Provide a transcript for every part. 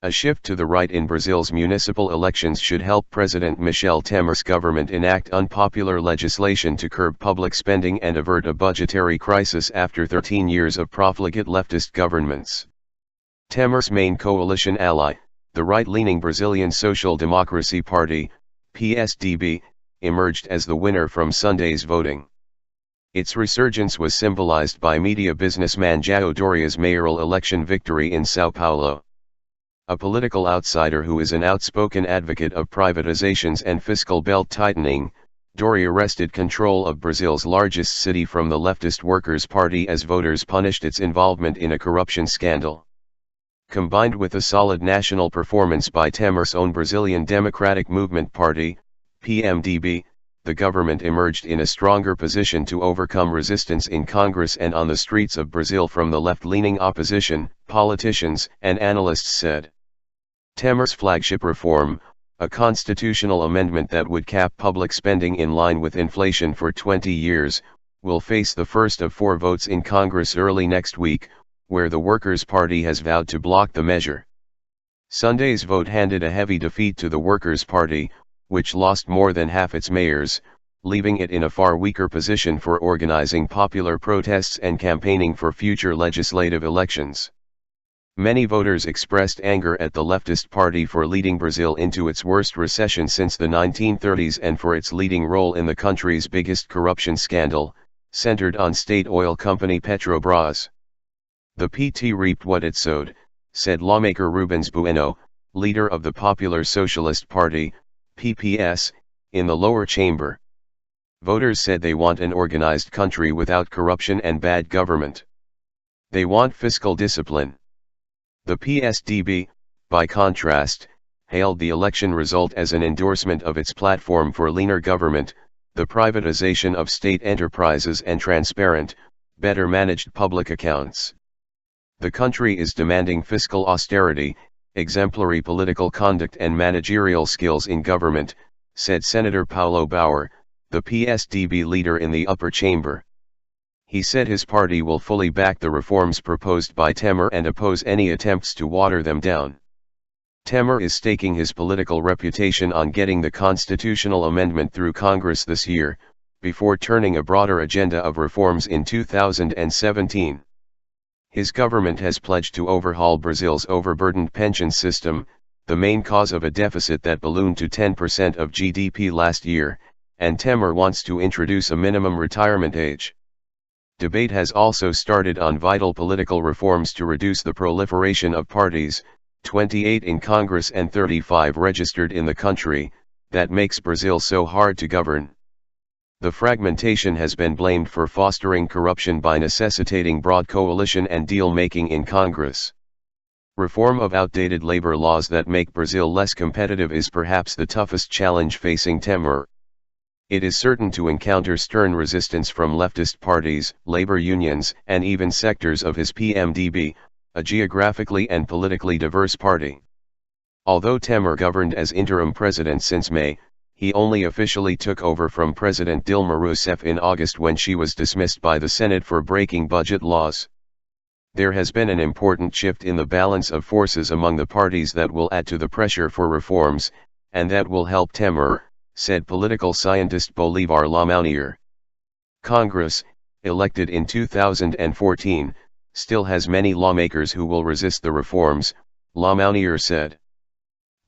A shift to the right in Brazil's municipal elections should help President Michel Temer's government enact unpopular legislation to curb public spending and avert a budgetary crisis after 13 years of profligate leftist governments. Temer's main coalition ally, the right-leaning Brazilian Social Democracy Party, PSDB, emerged as the winner from Sunday's voting. Its resurgence was symbolized by media businessman Joao Doria's mayoral election victory in Sao Paulo. A political outsider who is an outspoken advocate of privatizations and fiscal belt-tightening, Doria wrested control of Brazil's largest city from the leftist Workers' Party as voters punished its involvement in a corruption scandal. Combined with a solid national performance by Temer's own Brazilian Democratic Movement Party, PMDB, the government emerged in a stronger position to overcome resistance in Congress and on the streets of Brazil from the left-leaning opposition, politicians and analysts said. Temer's flagship reform, a constitutional amendment that would cap public spending in line with inflation for 20 years, will face the first of 4 votes in Congress early next week, where the Workers' Party has vowed to block the measure. Sunday's vote handed a heavy defeat to the Workers' Party, which lost more than half its mayors, leaving it in a far weaker position for organizing popular protests and campaigning for future legislative elections. Many voters expressed anger at the leftist party for leading Brazil into its worst recession since the 1930s and for its leading role in the country's biggest corruption scandal, centered on state oil company Petrobras. The PT reaped what it sowed, said lawmaker Rubens Bueno, leader of the Popular Socialist Party, PPS, in the lower chamber. Voters said they want an organized country without corruption and bad government. They want fiscal discipline. The PSDB, by contrast, hailed the election result as an endorsement of its platform for leaner government, the privatization of state enterprises and transparent, better managed public accounts. The country is demanding fiscal austerity, exemplary political conduct and managerial skills in government, said Senator Paulo Bauer, the PSDB leader in the upper chamber. He said his party will fully back the reforms proposed by Temer and oppose any attempts to water them down. Temer is staking his political reputation on getting the constitutional amendment through Congress this year, before turning a broader agenda of reforms in 2017. His government has pledged to overhaul Brazil's overburdened pension system, the main cause of a deficit that ballooned to 10% of GDP last year, and Temer wants to introduce a minimum retirement age. Debate has also started on vital political reforms to reduce the proliferation of parties, 28 in Congress and 35 registered in the country, that makes Brazil so hard to govern. The fragmentation has been blamed for fostering corruption by necessitating broad coalition and deal-making in Congress. Reform of outdated labor laws that make Brazil less competitive is perhaps the toughest challenge facing Temer. It is certain to encounter stern resistance from leftist parties, labor unions, and even sectors of his PMDB, a geographically and politically diverse party. Although Temer governed as interim president since May, he only officially took over from President Dilma Rousseff in August when she was dismissed by the Senate for breaking budget laws. There has been an important shift in the balance of forces among the parties that will add to the pressure for reforms, and that will help Temer, said political scientist Bolivar Lamounier. Congress, elected in 2014, still has many lawmakers who will resist the reforms, Lamounier said.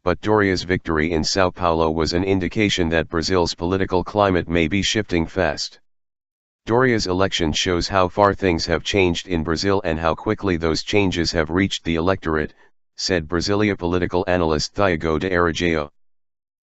But Doria's victory in Sao Paulo was an indication that Brazil's political climate may be shifting fast. Doria's election shows how far things have changed in Brazil and how quickly those changes have reached the electorate, said Brasilia political analyst Thiago de Aragao.